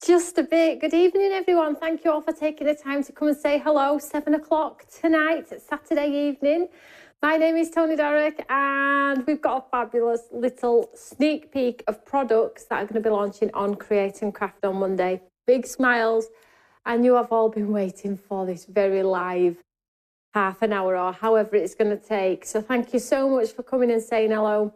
Just a bit. Good evening, everyone. Thank you all for taking the time to come and say hello. 7 o'clock tonight, Saturday evening. My name is Tony Dorick, and we've got a fabulous little sneak peek of products that are going to be launching on Create and Craft on Monday. Big smiles, and you have all been waiting for this very live half an hour or however it's going to take. So thank you so much for coming and saying hello.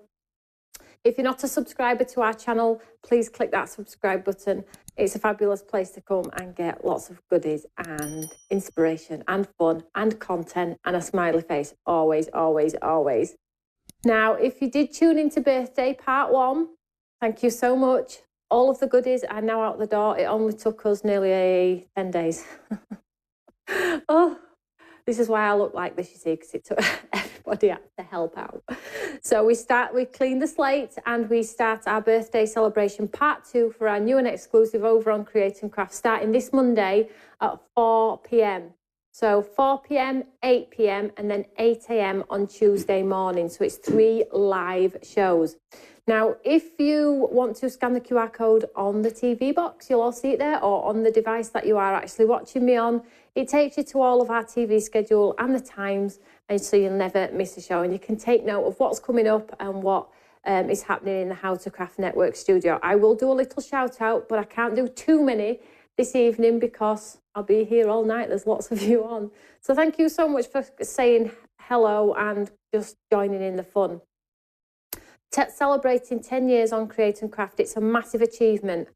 If you're not a subscriber to our channel, please click that subscribe button. It's a fabulous place to come and get lots of goodies and inspiration and fun and content and a smiley face. Always, always, always. Now, if you did tune into birthday part 1, thank you so much. All of the goodies are now out the door. It only took us nearly 10 days. Oh, this is why I look like this, you see, because it took everybody had to help out. So we clean the slate and we start our birthday celebration part 2 for our new and exclusive over on Create and Craft, starting this Monday at 4 p.m. So 4 p.m, 8 p.m, and then 8 a.m. on Tuesday morning. So it's 3 live shows. Now, if you want to scan the QR code on the TV box, you'll all see it there, or on the device that you are actually watching me on. It takes you to all of our TV schedule and the times, and so you'll never miss a show. And you can take note of what's coming up and what is happening in the How to Craft Network studio. I will do a little shout out, but I can't do too many this evening because I'll be here all night. There's lots of you on. So thank you so much for saying hello and just joining in the fun. Celebrating 10 years on Create and Craft, it's a massive achievement,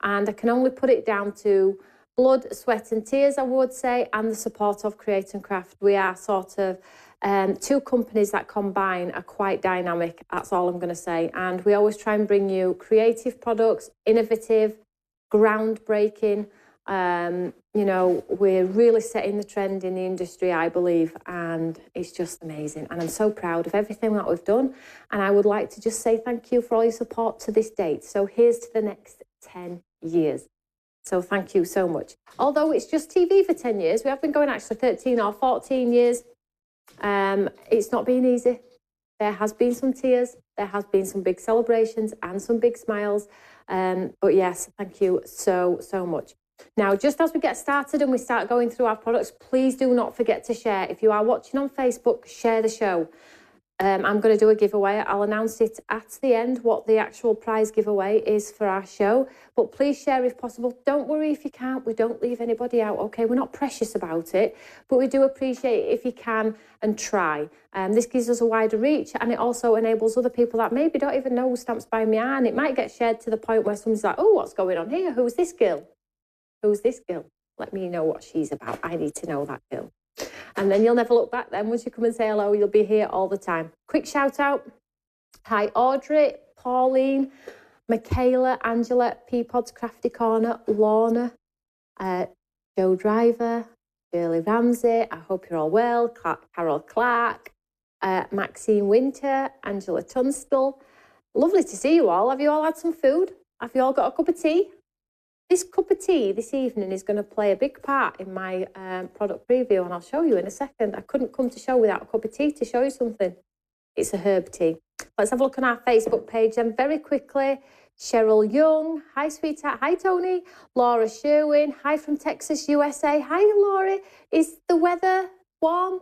and I can only put it down to blood, sweat and tears, I would say, and the support of Create and Craft. We are sort of 2 companies that combine are quite dynamic, that's all I'm going to say, and we always try and bring you creative products, innovative, groundbreaking. You know, we're really setting the trend in the industry, I believe, and it's just amazing. And I'm so proud of everything that we've done. And I would like to just say thank you for all your support to this date. So here's to the next 10 years. So thank you so much. Although it's just TV for 10 years, we have been going actually 13 or 14 years. It's not been easy. There has been some tears. There has been some big celebrations and some big smiles. But yes, thank you so, so much. Now, just as we get started and we start going through our products, please do not forget to share. If you are watching on Facebook, share the show. I'm going to do a giveaway. I'll announce it at the end, what the actual prize giveaway is for our show. But please share if possible. Don't worry if you can't. We don't leave anybody out, okay? We're not precious about it, but we do appreciate it if you can and try. This gives us a wider reach, and it also enables other people that maybe don't even know who Stamps by Me are, and it might get shared to the point where someone's like, oh, what's going on here? Who's this girl? Who's this girl? Let me know what she's about. I need to know that girl. And then you'll never look back then. Once you come and say hello, you'll be here all the time. Quick shout out. Hi, Audrey, Pauline, Michaela, Angela, Peapod's Crafty Corner, Lorna, Joe Driver, Shirley Ramsey. I hope you're all well. Carol Clark, Maxine Winter, Angela Tunstall. Lovely to see you all. Have you all had some food? Have you all got a cup of tea? This cup of tea this evening is going to play a big part in my product preview, and I'll show you in a second. I couldn't come to show without a cup of tea to show you something. It's a herb tea. Let's have a look on our Facebook page then very quickly. Cheryl Young, hi sweetheart, hi Tony. Laura Sherwin, hi from Texas, USA. Hi Laura, is the weather warm,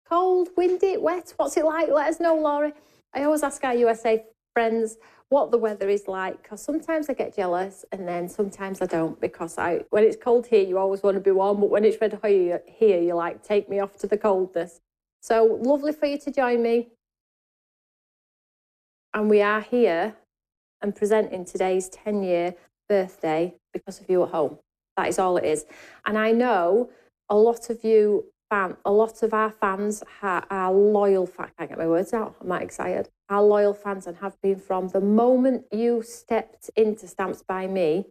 cold, windy, wet? What's it like? Let us know, Laura. I always ask our USA friends what the weather is like, because sometimes I get jealous and then sometimes I don't, because when it's cold here, you always want to be warm, but when it's red here, you're like, take me off to the coldness. So lovely for you to join me. And we are here and presenting today's 10-year birthday because of you at home. That is all it is. And I know a lot of our fans are loyal fans. I can't get my words out. I'm that excited. Our loyal fans, and have been from the moment you stepped into Stamps by Me.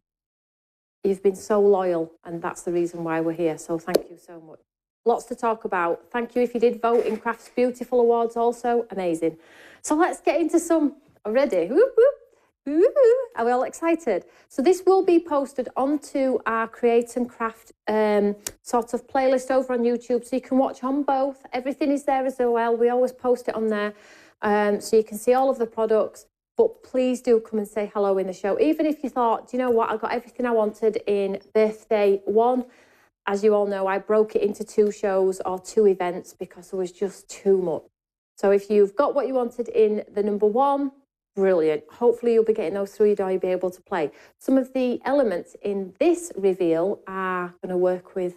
You've been so loyal, and that's the reason why we're here. So thank you so much. Lots to talk about. Thank you if you did vote in Craft's Beautiful Awards also. Amazing. So let's get into some already. Whoop, whoop. Ooh, are we all excited? So this will be posted onto our Create and Craft sort of playlist over on YouTube, so you can watch on both. Everything is there as well. We always post it on there, so you can see all of the products. but please do come and say hello in the show. Even if you thought, do you know what, I got everything I wanted in birthday 1. As you all know, I broke it into 2 shows or 2 events because there was just too much. So if you've got what you wanted in the number 1, brilliant. Hopefully you'll be getting those through your door, you'll be able to play. Some of the elements in this reveal are going to work with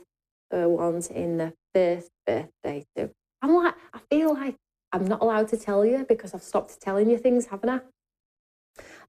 the ones in the first birthday too. I feel like I'm not allowed to tell you because I've stopped telling you things, haven't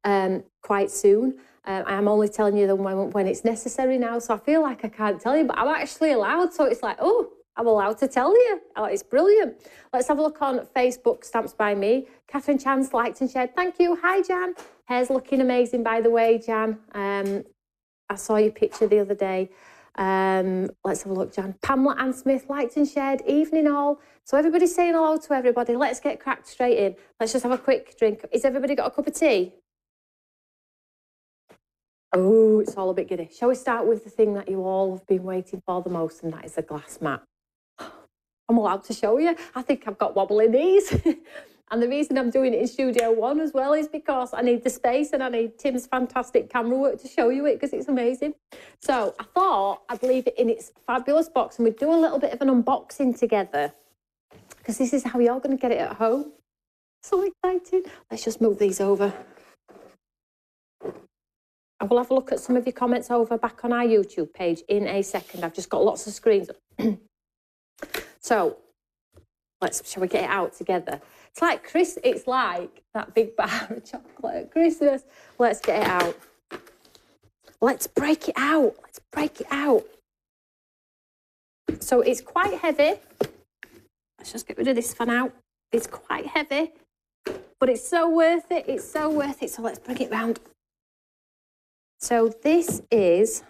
I? Quite soon. I am only telling you them when it's necessary now, so I feel like I can't tell you, but I'm actually allowed, so it's like, oh, I'm allowed to tell you. Oh, it's brilliant. Let's have a look on Facebook, Stamps by Me. Catherine Chan's liked and shared. Thank you. Hi, Jan. Hair's looking amazing, by the way, Jan. I saw your picture the other day. Let's have a look, Jan. Pamela Ann Smith liked and shared. Evening all. So everybody's saying hello to everybody. Let's get cracked straight in. Let's just have a quick drink. Has everybody got a cup of tea? Oh, it's all a bit giddy. Shall we start with the thing that you all have been waiting for the most, and that is the glass mat. I'm allowed to show you. I think I've got wobbly knees. And the reason I'm doing it in Studio 1 as well is because I need the space and I need Tim's fantastic camera work to show you it because it's amazing. So I thought I'd leave it in its fabulous box and we'd do a little bit of an unboxing together because this is how you're going to get it at home. So exciting. Let's just move these over. I will have a look at some of your comments over back on our YouTube page in a second. I've just got lots of screens. So, shall we get it out together? It's like that big bar of chocolate at Christmas. Let's get it out. Let's break it out. Let's break it out. So it's quite heavy. Let's just get rid of this for now. It's quite heavy, but it's so worth it. It's so worth it. So let's bring it round. So this is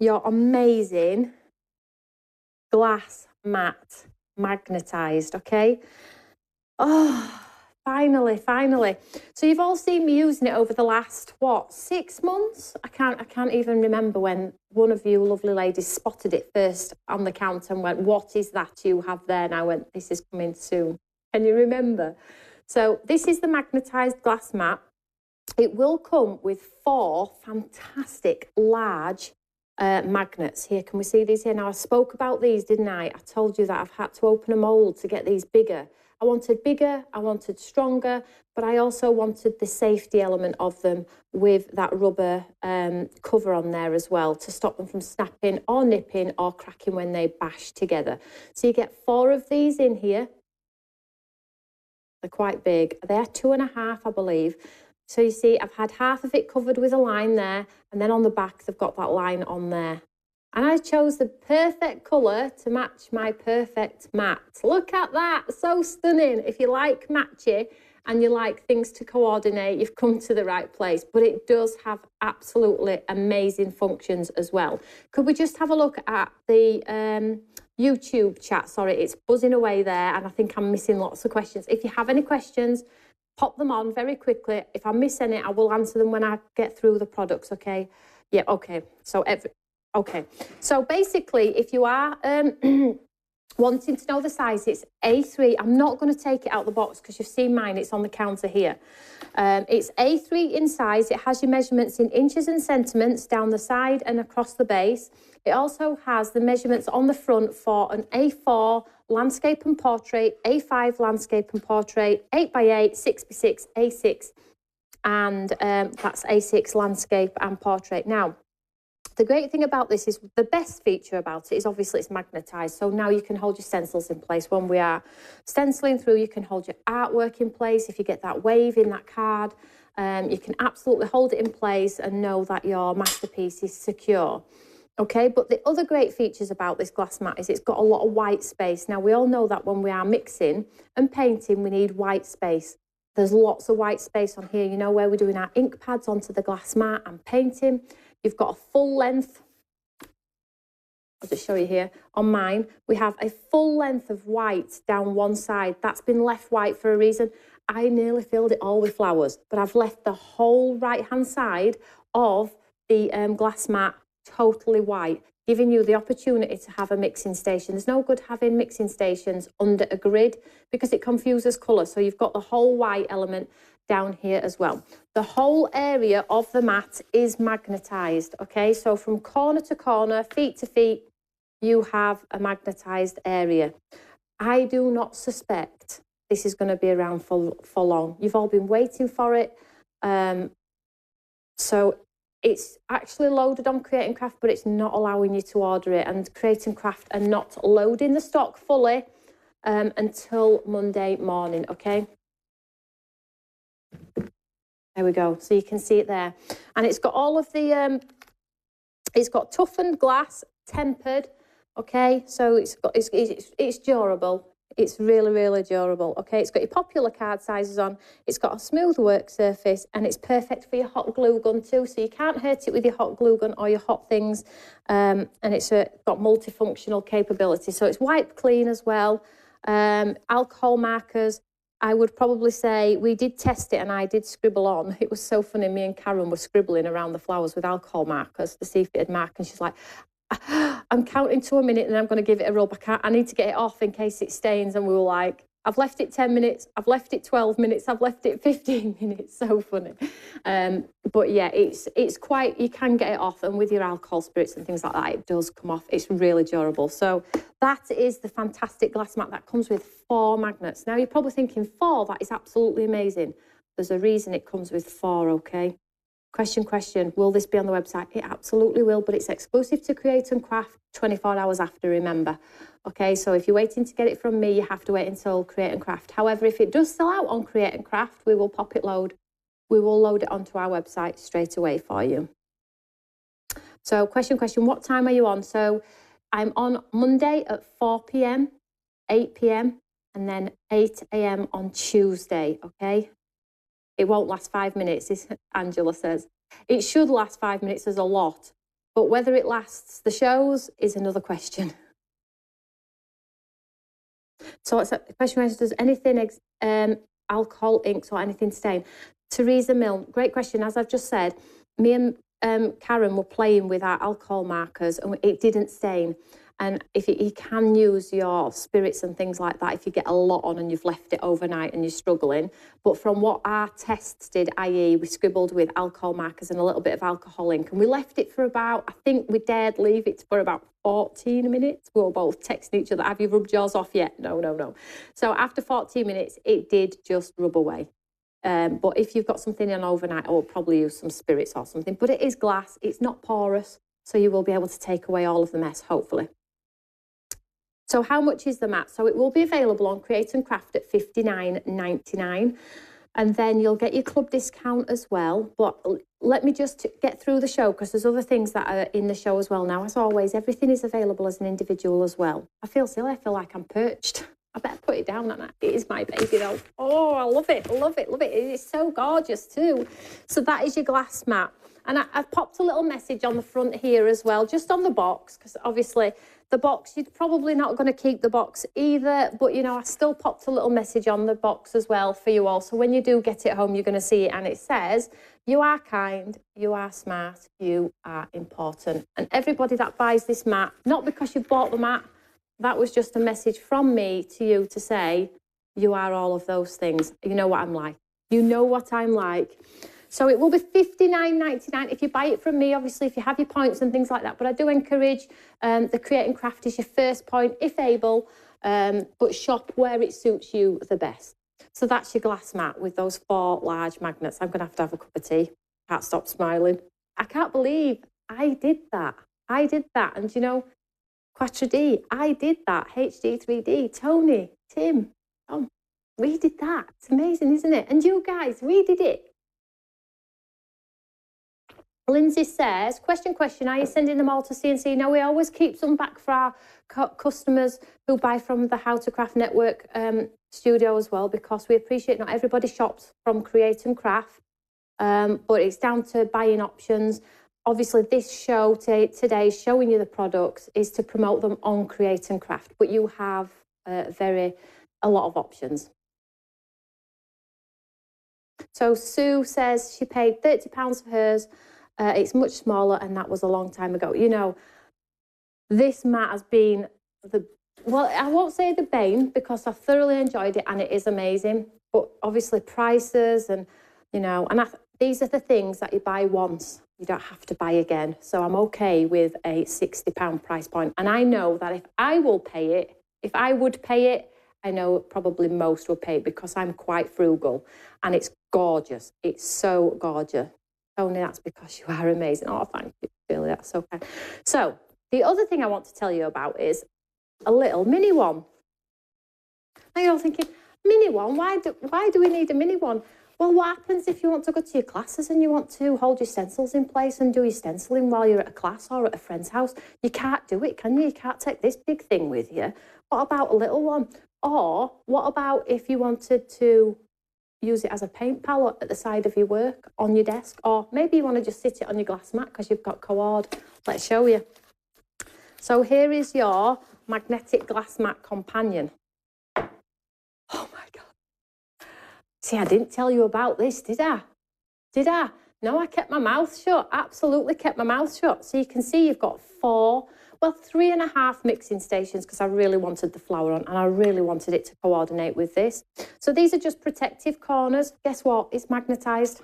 your amazing glass mat, magnetised, okay? Oh, finally. So you've all seen me using it over the last, 6 months? I can't even remember when one of you lovely ladies spotted it first on the counter and went, what is that you have there? And I went, this is coming soon. Can you remember? So this is the magnetised glass mat. It will come with 4 fantastic large magnets. Here, can we see these here? Now, I spoke about these, didn't I? I told you that I've had to open a mould to get these bigger. I wanted bigger, I wanted stronger, but I also wanted the safety element of them with that rubber cover on there as well to stop them from snapping or nipping or cracking when they bash together. So you get 4 of these in here. They're quite big. They're 2.5, I believe. So you see, I've had half of it covered with a line there, and then on the back, they've got that line on there. And I chose the perfect colour to match my perfect mat. Look at that, so stunning. If you like matchy and you like things to coordinate, you've come to the right place. But it does have absolutely amazing functions as well. Could we just have a look at the YouTube chat? Sorry, it's buzzing away there, and I think I'm missing lots of questions. If you have any questions, pop them on very quickly. If I miss any, I will answer them when I get through the products, okay? Yeah, okay. So basically, if you are wanting to know the size, it's A3. I'm not going to take it out the box because you've seen mine. It's on the counter here. It's A3 in size. It has your measurements in inches and centimetres down the side and across the base. It also has the measurements on the front for an A4 landscape and portrait, A5 landscape and portrait, 8x8, 6x6, A6, and that's A6 landscape and portrait. Now, the great thing about this is the best feature about it is obviously it's magnetised. So now you can hold your stencils in place. When we are stenciling through, you can hold your artwork in place. If you get that wave in that card, you can absolutely hold it in place and know that your masterpiece is secure. Okay, but the other great features about this glass mat is it's got a lot of white space. Now, we all know that when we are mixing and painting, we need white space. There's lots of white space on here, you know, where we're doing our ink pads onto the glass mat and painting. You've got a full length. I'll just show you here. On mine, we have a full length of white down one side. That's been left white for a reason. I nearly filled it all with flowers, but I've left the whole right-hand side of the glass mat totally white, giving you the opportunity to have a mixing station. There's no good having mixing stations under a grid because it confuses colour. So you've got the whole white element down here as well. The whole area of the mat is magnetised, okay? So from corner to corner, feet to feet, you have a magnetised area. I do not suspect this is going to be around for long. You've all been waiting for it. So it's actually loaded on Create and Craft, but it's not allowing you to order it. And Create and Craft are not loading the stock fully until Monday morning, okay? There we go. So you can see it there. And it's got all of the, it's got toughened glass, tempered, okay? So it's durable. It's really, really durable, okay? It's got your popular card sizes on. It's got a smooth work surface, and it's perfect for your hot glue gun too. So you can't hurt it with your hot glue gun or your hot things. And it's got multifunctional capability. So it's wipe clean as well. Alcohol markers, I would probably say we did test it and I did scribble on. It was so funny. Me and Karen were scribbling around the flowers with alcohol markers to see if it had marked. And she's like, I'm counting to a minute and I'm going to give it a rub. I need to get it off in case it stains. And we were like, I've left it 10 minutes. I've left it 12 minutes. I've left it 15 minutes. So funny. But yeah, it's quite, you can get it off. And with your alcohol spirits and things like that, it does come off. It's really durable. So that is the fantastic glass mat that comes with 4 magnets. Now you're probably thinking 4, that is absolutely amazing. There's a reason it comes with 4, okay? Question, will this be on the website? It absolutely will, but it's exclusive to Create and Craft 24 hours after, remember. Okay, so if you're waiting to get it from me, you have to wait until Create and Craft. However, if it does sell out on Create and Craft, we will pop it load. We will load it onto our website straight away for you. So question, what time are you on? So I'm on Monday at 4 p.m, 8 p.m, and then 8 a.m. on Tuesday, okay? It won't last 5 minutes, Angela says. It should last 5 minutes, there's a lot. But whether it lasts the shows is another question. So it's a question, does anything, alcohol, inks or anything stain? Teresa Milne, great question. As I've just said, me and Karen were playing with our alcohol markers and it didn't stain. And if you can use your spirits and things like that if you get a lot on and you've left it overnight and you're struggling. But from what our tests did, i.e. we scribbled with alcohol markers and a little bit of alcohol ink, and we left it for about, I think we dared leave it for about 14 minutes. We were both texting each other, have you rubbed yours off yet? No. So after 14 minutes, it did just rub away. But if you've got something on overnight, I will probably use some spirits or something. But it is glass, it's not porous, so you will be able to take away all of the mess, hopefully. So how much is the mat? So it will be available on Create and Craft at $59.99. And then you'll get your club discount as well. But let me just get through the show because there's other things that are in the show as well now. As always, everything is available as an individual as well. I feel silly. I feel like I'm perched. I better put it down, and it is my baby though. Oh, I love it. It is so gorgeous too. So that is your glass mat. And I've popped a little message on the front here as well, just on the box, because obviously the box, you're probably not going to keep the box either, but, you know, I still popped a little message on the box as well for you all. So when you do get it home, you're going to see it, and it says, you are kind, you are smart, you are important. And everybody that buys this mat, not because you've bought the mat, that was just a message from me to you to say, you are all of those things. You know what I'm like. You know what I'm like. So it will be $59.99 if you buy it from me, obviously, if you have your points and things like that. But I do encourage the Create and Craft is your first point, if able, but shop where it suits you the best. So that's your glass mat with those 4 large magnets. I'm going to have a cup of tea. Can't stop smiling. I can't believe I did that. And, you know, Quattro D, I did that. HD 3D, Tony, Tim, Tom, we did that. It's amazing, isn't it? And you guys, we did it. Lindsay says, question, are you sending them all to CNC? No, we always keep some back for our customers who buy from the How to Craft Network studio as well, because we appreciate not everybody shops from Create and Craft, but it's down to buying options. Obviously, this show today, showing you the products, is to promote them on Create and Craft, but you have a lot of options. So Sue says she paid £30 for hers. It's much smaller, and that was a long time ago. You know, this mat has been well, I won't say the bane, because I thoroughly enjoyed it and it is amazing. but obviously prices and, you know, and these are the things that you buy once. You don't have to buy again. So I'm okay with a £60 price point. And I know that if I would pay it, I know probably most will pay it because I'm quite frugal and it's gorgeous. It's so gorgeous. Only that's because you are amazing. Oh, thank you, Billy. That's so kind. So the other thing I want to tell you about is a little mini one. Now you're thinking, mini one? Why do we need a mini one? Well, what happens if you want to go to your classes and you want to hold your stencils in place and do your stenciling while you're at a class or at a friend's house? You can't do it, can you? You can't take this big thing with you. What about a little one? Or what about if you wanted to use it as a paint palette at the side of your work, on your desk? Or maybe you want to just sit it on your glass mat because you've got cord. Let's show you. So here is your magnetic glass mat companion. Oh my God. See, I didn't tell you about this, did I? Did I? No, I kept my mouth shut. Absolutely kept my mouth shut. So you can see you've got 3.5 mixing stations because I really wanted the flower on and I really wanted it to coordinate with this. So these are just protective corners. Guess what? It's magnetised.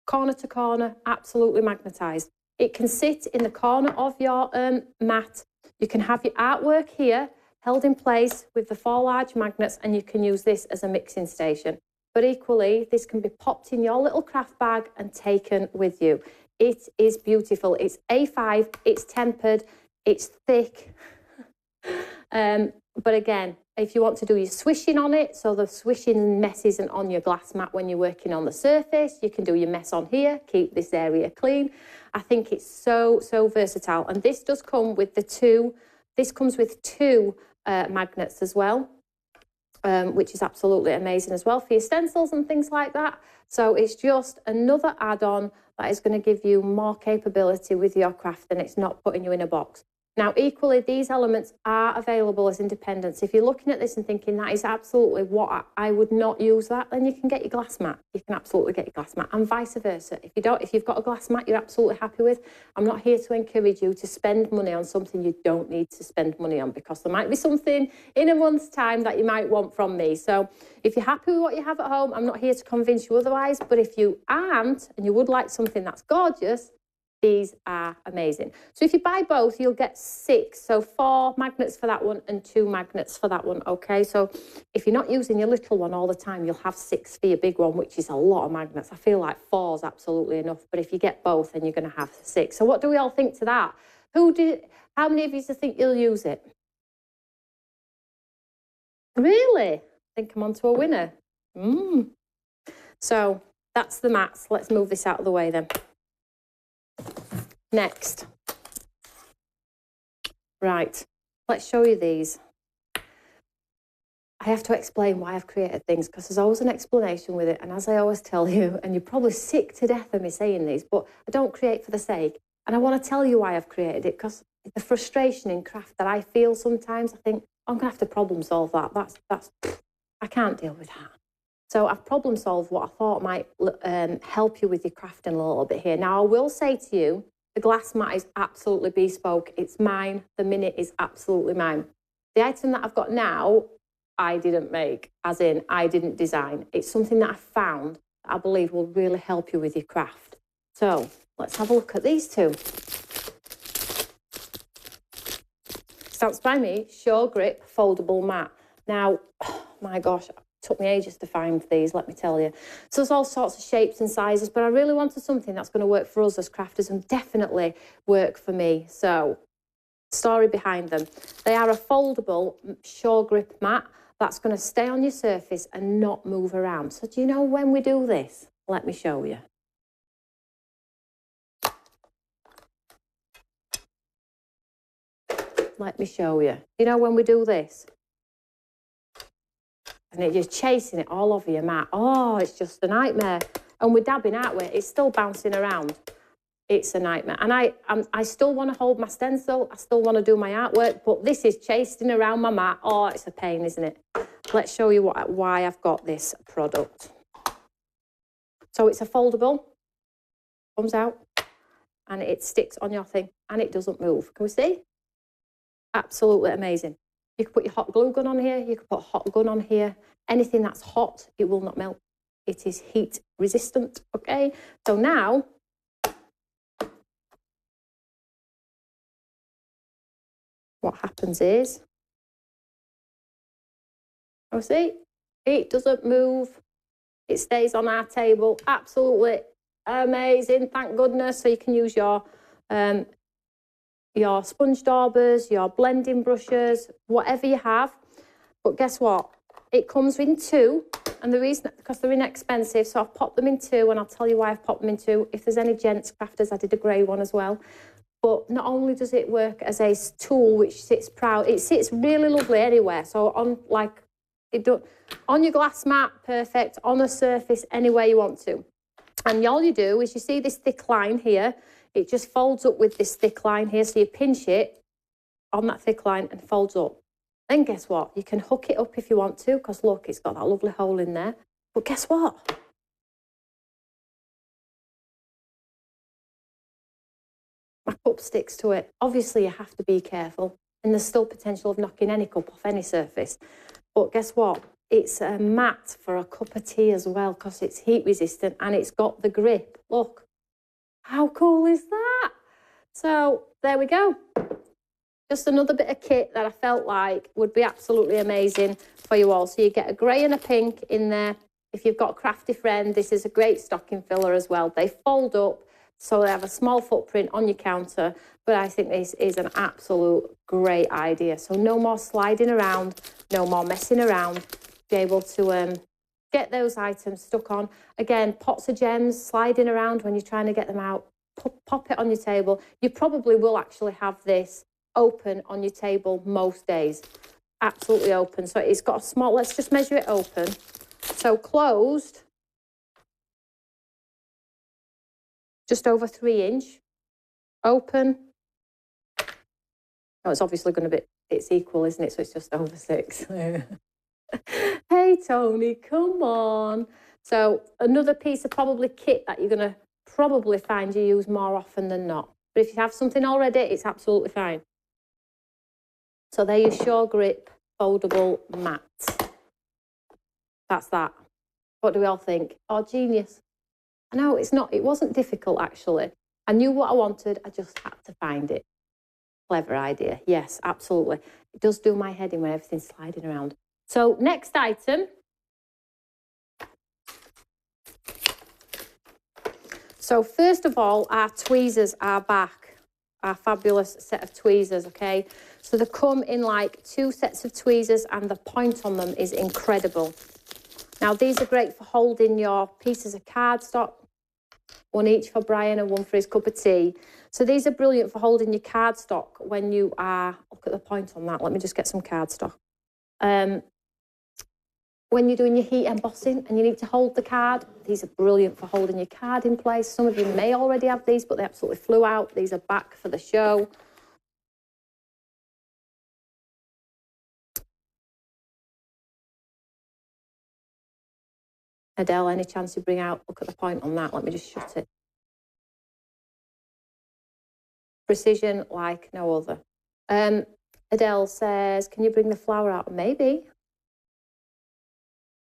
Corner to corner, absolutely magnetised. It can sit in the corner of your mat. You can have your artwork here held in place with the 4 large magnets, and you can use this as a mixing station. But equally, this can be popped in your little craft bag and taken with you. It is beautiful. It's A5, it's tempered, it's thick. But again, if you want to do your swishing on it, so the swishing mess isn't on your glass mat when you're working on the surface, you can do your mess on here, keep this area clean. I think it's so, so versatile. And this does come with two magnets as well, which is absolutely amazing as well for your stencils and things like that. So it's just another add-on that is going to give you more capability with your craft, and it's not putting you in a box. Now, equally, these elements are available as independents. If you're looking at this and thinking that is absolutely what I would not use that, then you can get your glass mat. You can absolutely get your glass mat, and vice versa. If you've got a glass mat you're absolutely happy with, I'm not here to encourage you to spend money on something you don't need to spend money on, because there might be something in a month's time that you might want from me. So if you're happy with what you have at home, I'm not here to convince you otherwise. But if you aren't and you would like something that's gorgeous, these are amazing. So if you buy both, you'll get 6. So 4 magnets for that one and 2 magnets for that one, okay? So if you're not using your little one all the time, you'll have 6 for your big one, which is a lot of magnets. I feel like 4 is absolutely enough. But if you get both, then you're going to have 6. So what do we all think to that? How many of you think you'll use it? Really? I think I'm on to a winner. So that's the mats. Let's move this out of the way then. Next. Right, let's show you these. I have to explain why I've created things, because there's always an explanation with it. And as I always tell you, and you're probably sick to death of me saying these, but I don't create for the sake. And I want to tell you why I've created it, because the frustration in craft that I feel sometimes, I think, I'm going to have to problem solve that. I can't deal with that. So I've problem solved what I thought might help you with your crafting a little bit here. Now, I will say to you, the glass mat is absolutely bespoke. It's mine. The minute is absolutely mine. The item that I've got now, I didn't make, as in I didn't design. It's something that I found that I believe will really help you with your craft. So let's have a look at these two. Stamps by Me, Sure Grip Foldable Mat. Now, oh my gosh, took me ages to find these, let me tell you. So there's all sorts of shapes and sizes, but I really wanted something that's going to work for us as crafters and definitely work for me. So, story behind them. They are a foldable Sure Grip mat that's going to stay on your surface and not move around. So do you know when we do this? Let me show you. Let me show you. You know when we do this? And you're chasing it all over your mat. Oh, it's just a nightmare. And we're dabbing out with it, it's still bouncing around. It's a nightmare. And I still want to hold my stencil. I still want to do my artwork, but this is chasing around my mat. Oh, it's a pain, isn't it? Let's show you why I've got this product. So it's a foldable, comes out, and it sticks on your thing, and it doesn't move. Can we see? Absolutely amazing. You can put your hot glue gun on here, you can put a hot gun on here. Anything that's hot, it will not melt. It is heat resistant, okay? So now, what happens is, oh, see, it doesn't move. It stays on our table. Absolutely amazing, thank goodness. So you can use your sponge daubers, your blending brushes, whatever you have. But guess what? It comes in two, and the reason, because they're inexpensive, so I've popped them in two, and I'll tell you why I've popped them in two. If there's any gents crafters, I did a grey one as well. But not only does it work as a tool which sits proud, it sits really lovely anywhere. So on on your glass mat, perfect. On a surface, anywhere you want to. And all you do is you see this thick line here. It just folds up with this thick line here. So you pinch it on that thick line and folds up. Then guess what? You can hook it up if you want to, because look, it's got that lovely hole in there. But guess what? My cup sticks to it. Obviously, you have to be careful, and there's still potential of knocking any cup off any surface. But guess what? It's a mat for a cup of tea as well, because it's heat resistant and it's got the grip. Look, how cool is that? So there we go. Just another bit of kit that I felt like would be absolutely amazing for you all. So you get a grey and a pink in there. If you've got a crafty friend, this is a great stocking filler as well. They fold up, so they have a small footprint on your counter. But I think this is an absolute great idea. So no more sliding around, no more messing around. Be able to get those items stuck on. Again, pots of gems sliding around when you're trying to get them out. Pop it on your table. You probably will actually have this open on your table most days. Absolutely open. So it's got a small, let's just measure it open. So closed, just over 3 inch. Open. Oh, it's obviously going to be, it's equal, isn't it? So it's just over 6. Hey, Tony, come on. So another piece of probably kit that you're going to probably find you use more often than not. But if you have something already, it's absolutely fine. So there your Sure Grip foldable mat. That's that. What do we all think? Oh, genius. I know, it wasn't difficult actually. I knew what I wanted, I just had to find it. Clever idea. Yes, absolutely. It does do my head in when everything's sliding around. So next item. So first of all, our tweezers are back. Our fabulous set of tweezers, okay? So they come in like 2 sets of tweezers, and the point on them is incredible. Now, these are great for holding your pieces of cardstock. 1 each for Brian and 1 for his cup of tea. So these are brilliant for holding your cardstock when you are, look at the point on that. Let me just get some cardstock. When you're doing your heat embossing and you need to hold the card, these are brilliant for holding your card in place. Some of you may already have these, but they absolutely flew out. These are back for the show. Adele, any chance you bring out, look at the point on that. Let me just shut it. Precision like no other. Adele says, can you bring the flower out? Maybe.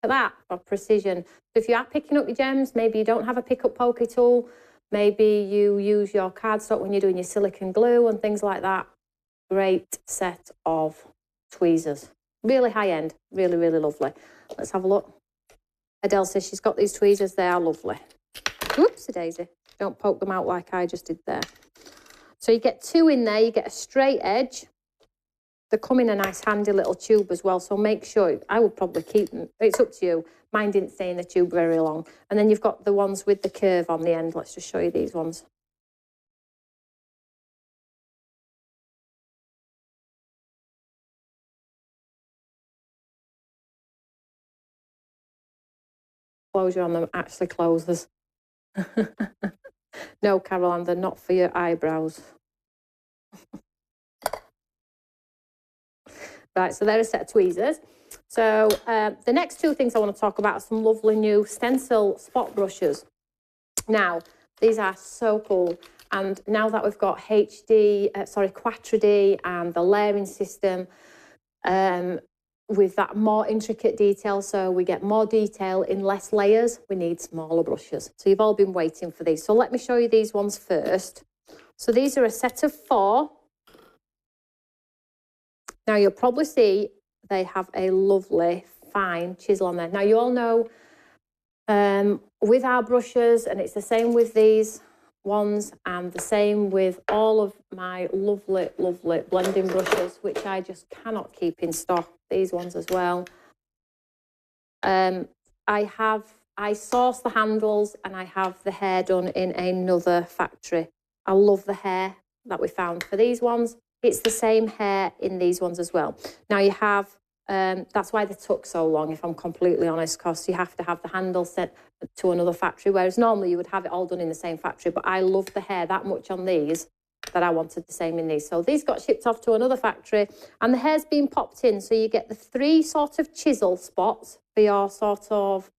Look at that, for precision. So if you are picking up your gems, maybe you don't have a pick-up pokey tool, maybe you use your cardstock when you're doing your silicone glue and things like that. Great set of tweezers. Really high-end, really, really lovely. Let's have a look. Adele says she's got these tweezers. They are lovely. Whoopsie-daisy. Don't poke them out like I just did there. So you get 2 in there. You get a straight edge. They come in a nice handy little tube as well, so make sure, I would probably keep them. It's up to you. Mine didn't stay in the tube very long. And then you've got the ones with the curve on the end. Let's just show you these ones. Closure on them actually closes. No, Caroline, they're not for your eyebrows. Right, so they're a set of tweezers. So the next 2 things I want to talk about are some lovely new stencil spot brushes. Now, these are so cool. And now that we've got Quattro D and the layering system, with that more intricate detail. So we get more detail in less layers. We need smaller brushes. So you've all been waiting for these. So let me show you these ones first. So these are a set of 4. Now you'll probably see they have a lovely fine chisel on there. Now you all know with our brushes, and it's the same with these ones and the same with all of my lovely blending brushes, which I just cannot keep in stock. These ones as well. I source the handles and I have the hair done in another factory. I love the hair that we found for these ones. It's the same hair in these ones as well. Now you have, that's why they took so long, if I'm completely honest, because you have to have the handle sent to another factory, whereas normally you would have it all done in the same factory. But I love the hair that much on these that I wanted the same in these. So these got shipped off to another factory and the hair's been popped in. So you get the 3 sort of chisel spots for your sort of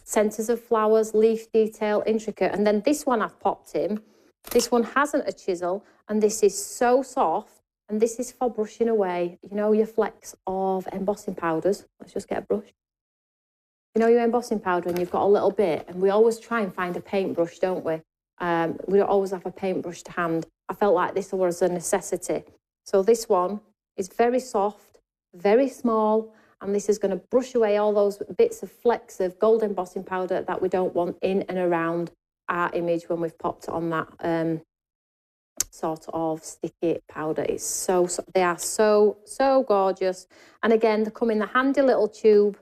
centres of flowers, leaf detail, intricate. And then this one I've popped in. This one hasn't a chisel and this is so soft. And this is for brushing away, you know, your flecks of embossing powders. Let's just get a brush. You know your embossing powder and you've got a little bit, and we always try and find a paintbrush, don't we? We don't always have a paintbrush to hand. I felt like this was a necessity. So this one is very soft, very small, and this is going to brush away all those bits of flecks of gold embossing powder that we don't want in and around our image when we've popped on that sort of sticky powder. It's they are so gorgeous. And again, they come in the handy little tube.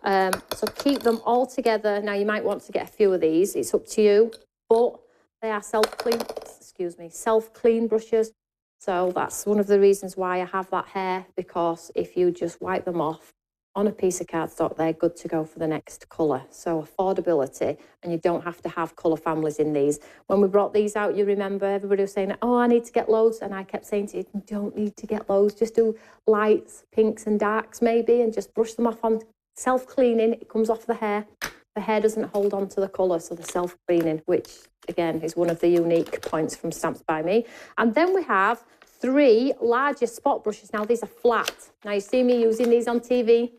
So keep them all together. Now you might want to get a few of these, it's up to you, but they are self-clean brushes. So that's one of the reasons why I have that hair, because if you just wipe them off on a piece of cardstock, they're good to go for the next colour. So affordability, and you don't have to have colour families in these. When we brought these out, you remember everybody was saying, oh, I need to get loads. And I kept saying to you, you don't need to get loads. Just do lights, pinks and darks maybe, and just brush them off on self-cleaning. It comes off the hair. The hair doesn't hold on to the colour, so the self-cleaning, which again is one of the unique points from Stamps by Me. And then we have 3 larger spot brushes. Now these are flat. Now you see me using these on TV.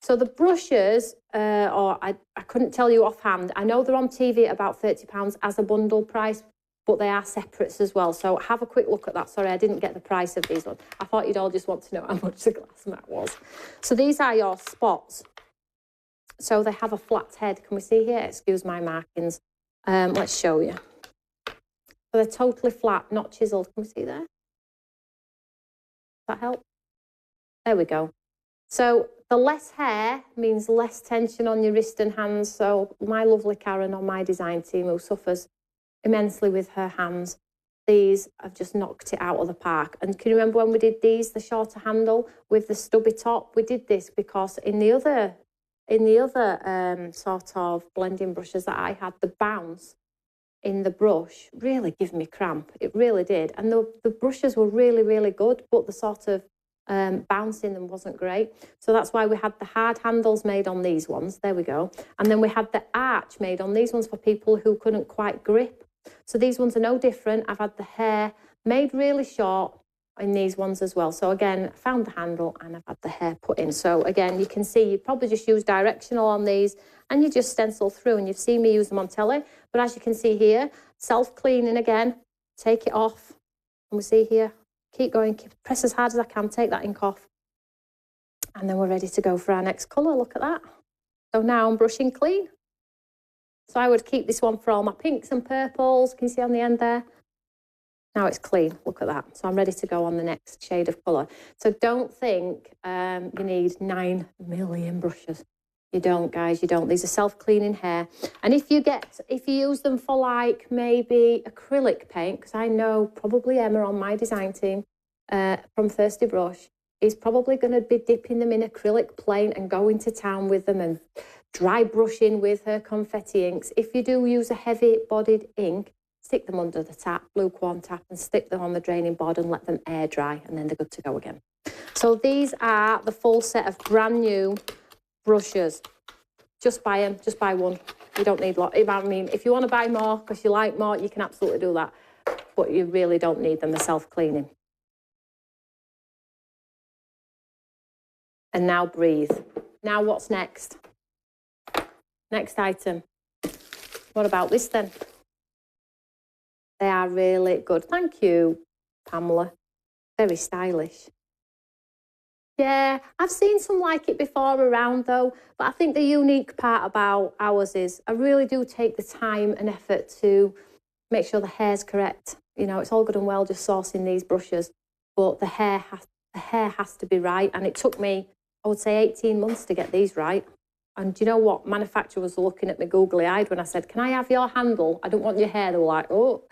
So the brushes, I couldn't tell you offhand. I know they're on TV at about £30 as a bundle price, but they are separates as well. So have a quick look at that. Sorry, I didn't get the price of these ones. I thought you'd all just want to know how much the glass mat was. So these are your spots. So they have a flat head. Can we see here? Excuse my markings. Let's show you. So they're totally flat, not chiselled. Can we see there? Does that help? There we go. So the less hair means less tension on your wrist and hands. So my lovely Karen on my design team, who suffers immensely with her hands, these have just knocked it out of the park. And can you remember when we did these, the shorter handle with the stubby top? We did this because in the other sort of blending brushes that I had, the bounce in the brush really gave me cramp. It really did. And the brushes were really good, but the sort of bouncing them wasn't great. So that's why we had the hard handles made on these ones. There we go. And then we had the arch made on these ones for people who couldn't quite grip. So these ones are no different. I've had the hair made really short in these ones as well. So again, found the handle and I've had the hair put in. So again, you can see you probably just use directional on these and you just stencil through, and you've seen me use them on telly. But as you can see here, self-cleaning again, take it off. And we see here, keep going, press as hard as I can, take that ink off. And then we're ready to go for our next colour. Look at that. So now I'm brushing clean. So I would keep this one for all my pinks and purples. Can you see on the end there? Now it's clean. Look at that. So I'm ready to go on the next shade of colour. So don't think you need 9 million brushes. You don't, guys, you don't. These are self-cleaning hair. And if you use them for like maybe acrylic paint, because I know probably Emma on my design team from Thirsty Brush is probably going to be dipping them in acrylic paint and going to town with them and dry brushing with her confetti inks. If you do use a heavy-bodied ink, stick them under the tap, blue Quan tap, and stick them on the draining board and let them air dry, and then they're good to go again. So these are the full set of brand new brushes. Just buy them, just buy one. You don't need a lot. I mean, if you want to buy more because you like more, you can absolutely do that, but you really don't need them. They're self-cleaning. And now breathe. Now what's next? Next item. What about this then? They are really good. Thank you, Pamela. Very stylish. Yeah, I've seen some like it before around though, but I think the unique part about ours is I really do take the time and effort to make sure the hair's correct. You know, it's all good and well just sourcing these brushes, but the hair has to be right. And it took me, I would say, 18 months to get these right. And do you know what? Manufacturers were looking at me googly-eyed when I said, can I have your handle? I don't want your hair. They were like, oh.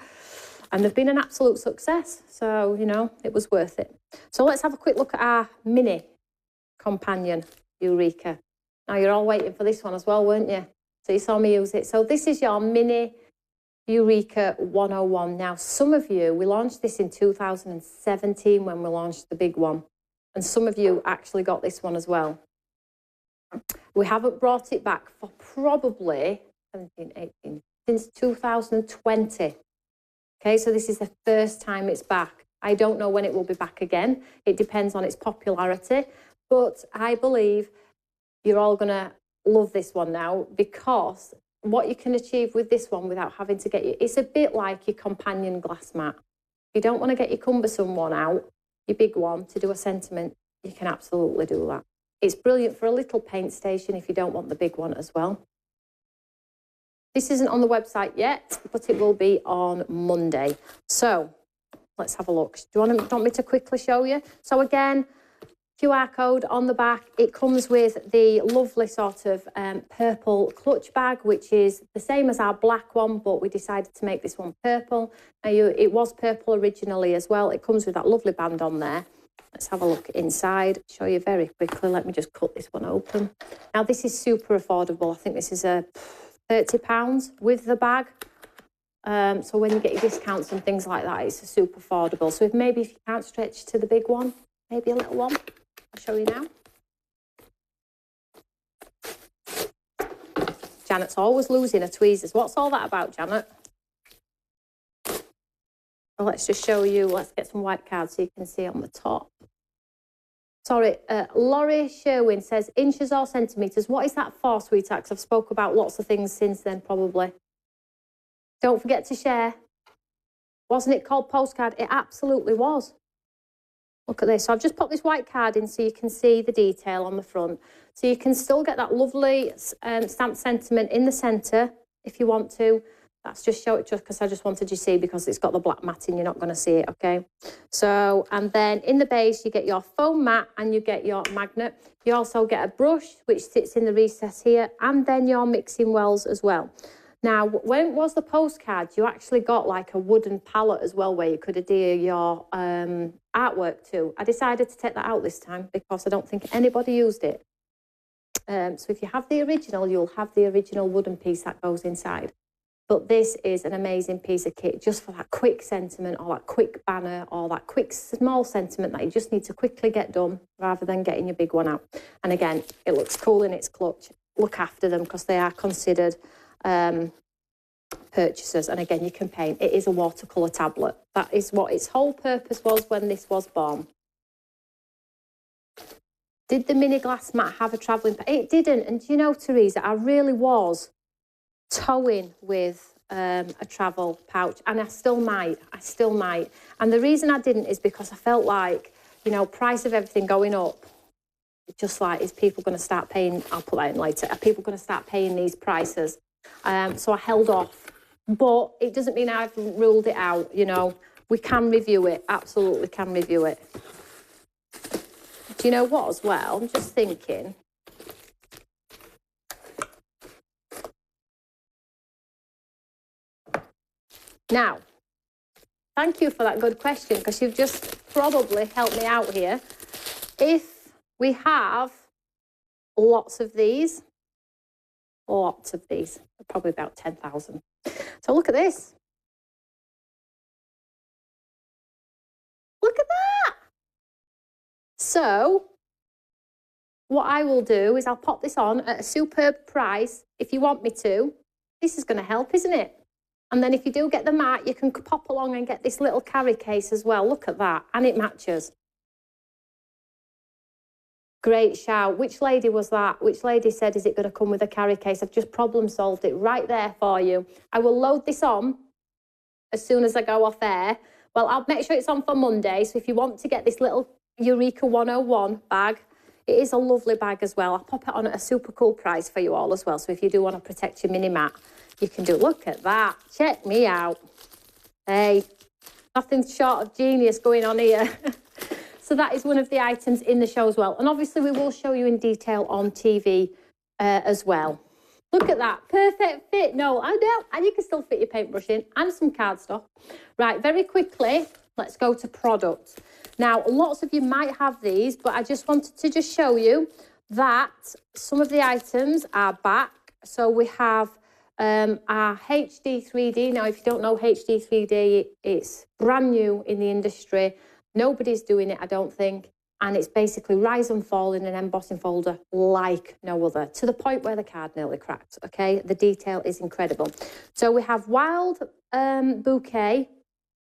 And they've been an absolute success. So, you know, it was worth it. So let's have a quick look at our mini companion, Eureka. Now, you're all waiting for this one as well, weren't you? So you saw me use it. So this is your mini Eureka 101. Now, some of you, we launched this in 2017 when we launched the big one. And some of you actually got this one as well. We haven't brought it back for probably 17, 18, since 2020. Okay, so this is the first time it's back. I don't know when it will be back again. It depends on its popularity. But I believe you're all going to love this one now, because what you can achieve with this one without having to get you, it's a bit like your companion glass mat. If you don't want to get your cumbersome one out, your big one, to do a sentiment, you can absolutely do that. It's brilliant for a little paint station if you don't want the big one as well. This isn't on the website yet, but it will be on Monday. So let's have a look. Do you want me to quickly show you? So again, QR code on the back. It comes with the lovely sort of purple clutch bag, which is the same as our black one, but we decided to make this one purple. Now, it was purple originally as well. It comes with that lovely band on there. Let's have a look inside, show you very quickly. Let me just cut this one open. Now, this is super affordable. I think this is a £30 with the bag. So when you get your discounts and things like that, it's super affordable. So maybe if you can't stretch to the big one, maybe a little one, I'll show you now. Janet's always losing her tweezers. What's all that about, Janet? Well, let's just show you. Let's get some white cards so you can see on the top. Sorry, Laurie Sherwin says, inches or centimetres. What is that for, sweetheart? 'Cause I've spoke about lots of things since then, probably. Don't forget to share. Wasn't it called postcard? It absolutely was. Look at this. So I've just put this white card in so you can see the detail on the front. So you can still get that lovely stamped sentiment in the centre if you want to. That's just show it just because I just wanted you to see, because it's got the black matting, you're not going to see it, okay? So, and then in the base, you get your foam mat and you get your magnet. You also get a brush, which sits in the recess here, and then your mixing wells as well. Now, when it was the postcard, you actually got like a wooden palette as well where you could adhere your artwork to. I decided to take that out this time because I don't think anybody used it. So if you have the original, you'll have the original wooden piece that goes inside. But this is an amazing piece of kit just for that quick sentiment or that quick banner or that quick small sentiment that you just need to quickly get done rather than getting your big one out. And again, it looks cool in its clutch. Look after them because they are considered purchasers. And again, you can paint. It is a watercolour tablet. That is what its whole purpose was when this was born. Did the mini glass mat have a travelling... It didn't. And do you know, Teresa, I really was towing with a travel pouch, and I still might. And the reason I didn't is because I felt like, you know, price of everything going up, just like, is people going to start paying, I'll put that in later, are people going to start paying these prices? So I held off, but it doesn't mean I've ruled it out, you know. We can review it, absolutely can review it. Do you know what as well? I'm just thinking. Now, thank you for that good question, because you've just probably helped me out here. If we have lots of these, probably about 10,000. So look at this. Look at that. So what I will do is I'll pop this on at a superb price if you want me to. This is going to help, isn't it? And then if you do get the mat, you can pop along and get this little carry case as well. Look at that. And it matches. Great shout. Which lady was that? Which lady said, is it going to come with a carry case? I've just problem solved it right there for you. I will load this on as soon as I go off air. Well, I'll make sure it's on for Monday. So if you want to get this little Eureka 101 bag, it is a lovely bag as well. I'll pop it on at a super cool price for you all as well. So if you do want to protect your mini mat, you can do. Look at that. Check me out. Hey, nothing short of genius going on here. So that is one of the items in the show as well. And obviously we will show you in detail on TV as well. Look at that, perfect fit. No, I know, and you can still fit your paintbrush in and some cardstock. Right, very quickly, let's go to product. Now, lots of you might have these, but I just wanted to just show you that some of the items are back. So we have our HD 3D. Now, if you don't know HD 3D, it's brand new in the industry. Nobody's doing it, I don't think. And it's basically rise and fall in an embossing folder like no other, to the point where the card nearly cracked, okay? The detail is incredible. So we have Wild Bouquet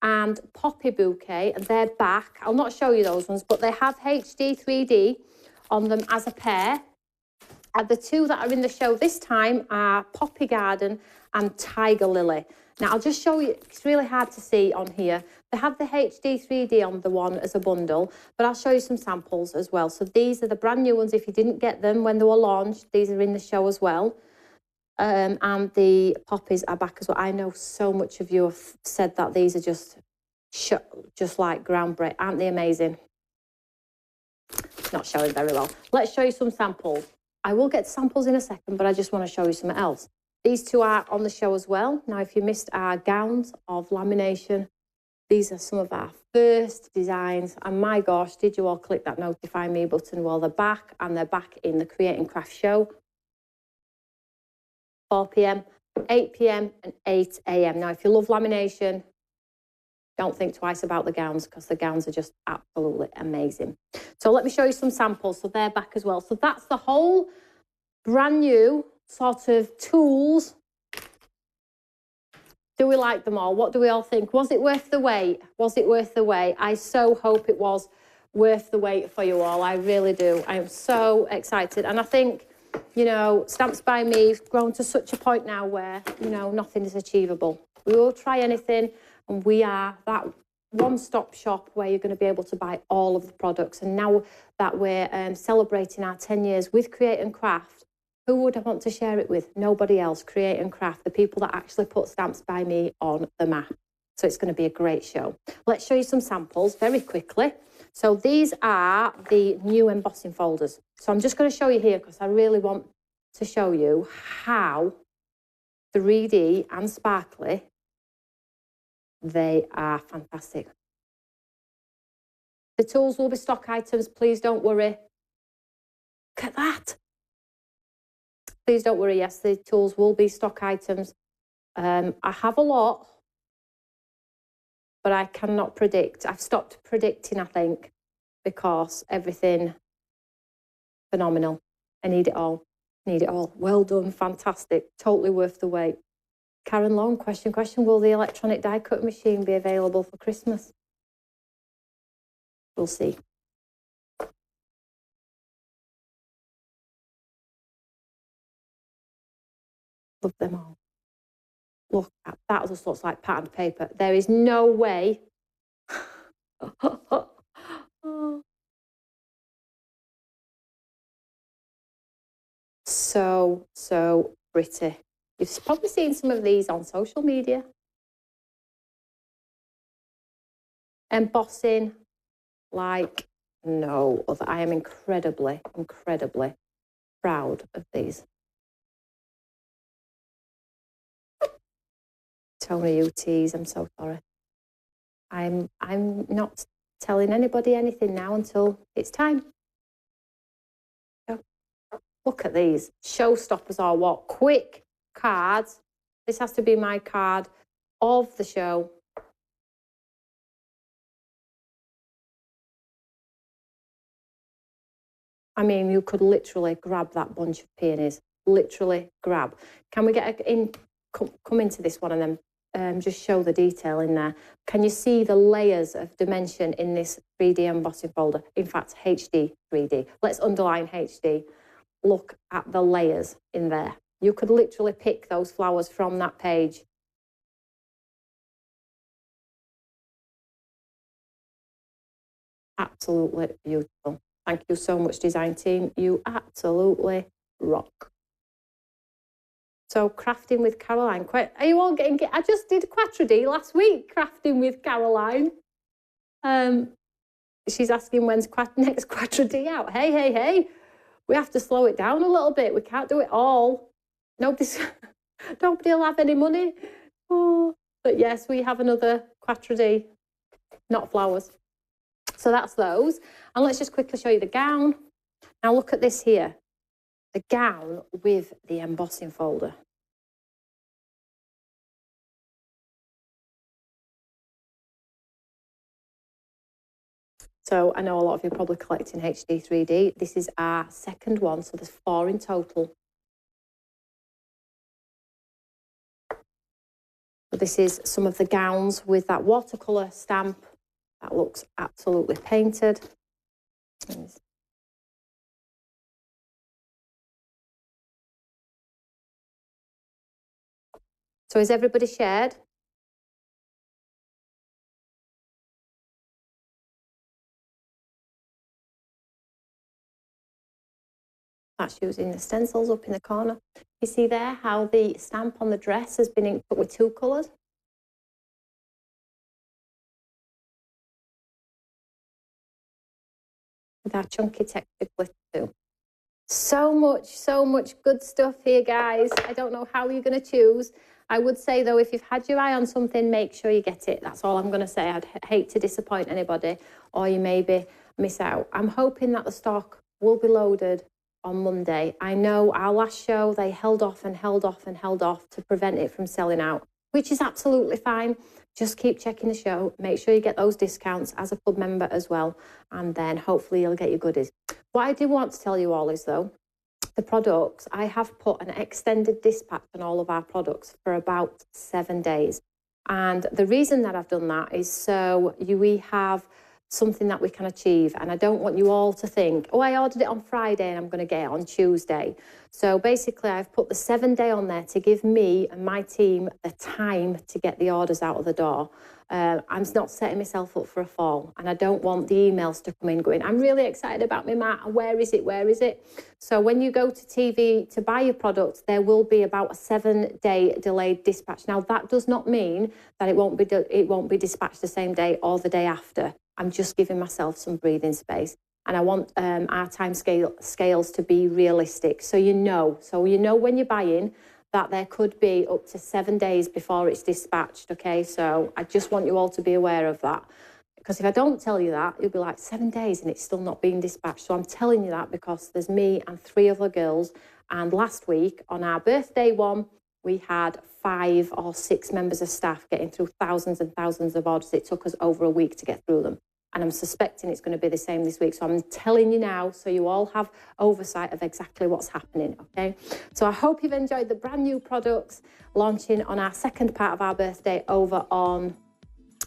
and Poppy Bouquet, and they're back. I'll not show you those ones, but they have HD 3D on them as a pair. And the two that are in the show this time are Poppy Garden and Tiger Lily. Now, I'll just show you, it's really hard to see on here. They have the HD 3D on the one as a bundle, but I'll show you some samples as well. So these are the brand new ones. If you didn't get them when they were launched, these are in the show as well. And the poppies are back as well. I know so much of you have said that these are just like groundbreaking. Aren't they amazing? Not showing very well. Let's show you some samples. I will get samples in a second, but I just want to show you something else. These two are on the show as well. Now, if you missed our gowns of lamination, these are some of our first designs. And my gosh, did you all click that notify me button? Well, they're back, and they're back in the Create and Craft show. 4 p.m, 8 p.m, and 8 a.m. Now, if you love lamination, don't think twice about the gowns, because the gowns are just absolutely amazing. So let me show you some samples. So they're back as well. So that's the whole brand new sort of tools. Do we like them all? What do we all think? Was it worth the wait? Was it worth the wait? I so hope it was worth the wait for you all. I really do. I am so excited. And I think, you know, Stamps by Me has grown to such a point now where, you know, nothing is achievable. We will try anything, and we are that one-stop shop where you're going to be able to buy all of the products. And now that we're celebrating our 10 years with Create and Craft, who would I want to share it with? Nobody else. Create and Craft, the people that actually put Stamps by Me on the map. So it's going to be a great show. Let's show you some samples very quickly. So these are the new embossing folders. So I'm just going to show you here because I really want to show you how 3D and sparkly, they are fantastic. The tools will be stock items. Please don't worry. Look at that. Please don't worry. Yes, the tools will be stock items. I have a lot, but I cannot predict. I've stopped predicting, I think, because everything phenomenal. I need it all. Need it all. Well done. Fantastic. Totally worth the wait. Karen Long, question. Will the electronic die cut machine be available for Christmas? We'll see. Love them all. Look, that just looks like patterned paper. There is no way. So pretty. You've probably seen some of these on social media. Embossing like no other. I am incredibly proud of these. Tony UTs, I'm so sorry. I'm not telling anybody anything now until it's time. Look at these. Showstoppers are what? Quick cards. This has to be my card of the show. I mean, you could literally grab that bunch of peonies. Literally grab. Can we get come into this one and then just show the detail in there. Can you see the layers of dimension in this 3D embossing folder? In fact, HD 3D. Let's underline HD. Look at the layers in there. You could literally pick those flowers from that page. Absolutely beautiful. Thank you so much, design team. You absolutely rock. So crafting with Caroline. Are you all getting it? I just did Quatre D last week, crafting with Caroline. She's asking when's next Quatre D out. Hey. We have to slow it down a little bit. We can't do it all. Nobody will have any money. Oh, but yes, we have another Quatre D, not flowers. So that's those. And let's just quickly show you the gown. Now look at this here. The gown with the embossing folder. So I know a lot of you are probably collecting HD 3D. This is our second one, so there's 4 in total. So this is some of the gowns with that watercolour stamp. That looks absolutely painted. So is everybody shared? That's using the stencils up in the corner. You see there how the stamp on the dress has been inked with 2 colours? With our chunky textured glitter too. So much good stuff here, guys. I don't know how you're going to choose. I would say, though, if you've had your eye on something, make sure you get it. That's all I'm going to say. I'd hate to disappoint anybody, or you maybe miss out. I'm hoping that the stock will be loaded on Monday. I know our last show, they held off to prevent it from selling out, which is absolutely fine. Just keep checking the show. Make sure you get those discounts as a club member as well. And then hopefully you'll get your goodies. What I do want to tell you all is, though, the products, I have put an extended dispatch on all of our products for about 7 days. And the reason that I've done that is so we have something that we can achieve. And I don't want you all to think, oh, I ordered it on Friday and I'm going to get it on Tuesday. So basically, I've put the 7-day on there to give me and my team the time to get the orders out of the door. I'm not setting myself up for a fall, and I don't want the emails to come in going, I'm really excited about my mat. Where is it? So when you go to TV to buy your product, there will be about a 7-day delayed dispatch. Now, that does not mean that it won't be dispatched the same day or the day after. I'm just giving myself some breathing space. And I want our time scales to be realistic. So you know when you're buying that there could be up to 7 days before it's dispatched, okay? So I just want you all to be aware of that. Because if I don't tell you that, you'll be like 7 days and it's still not being dispatched. So I'm telling you that because there's me and 3 other girls. And last week on our birthday one, we had 5 or 6 members of staff getting through thousands and thousands of orders. It took us over a week to get through them. And I'm suspecting it's going to be the same this week. So I'm telling you now, so you all have oversight of exactly what's happening, okay? So I hope you've enjoyed the brand new products launching on our second part of our birthday over on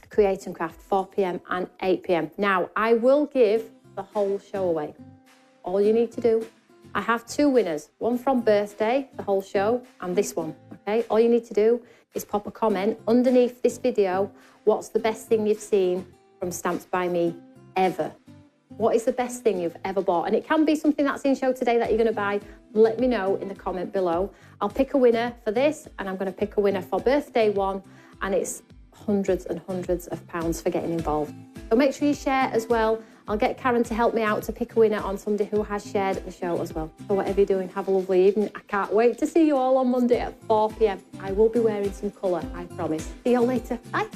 Create and Craft, 4 p.m. and 8 p.m. Now, I will give the whole show away. All you need to do, I have 2 winners, one from birthday, the whole show, and this one, okay? All you need to do is pop a comment underneath this video. What's the best thing you've seen from Stamps by Me ever? What is the best thing you've ever bought? And it can be something that's in show today that you're going to buy. Let me know in the comment below. I'll pick a winner for this, and I'm going to pick a winner for birthday one, and it's hundreds and hundreds of pounds for getting involved. So make sure you share as well. I'll get Karen to help me out to pick a winner on somebody who has shared the show as well. So whatever you're doing, have a lovely evening. I can't wait to see you all on Monday at 4 p.m. I will be wearing some colour, I promise. See you all later. Bye.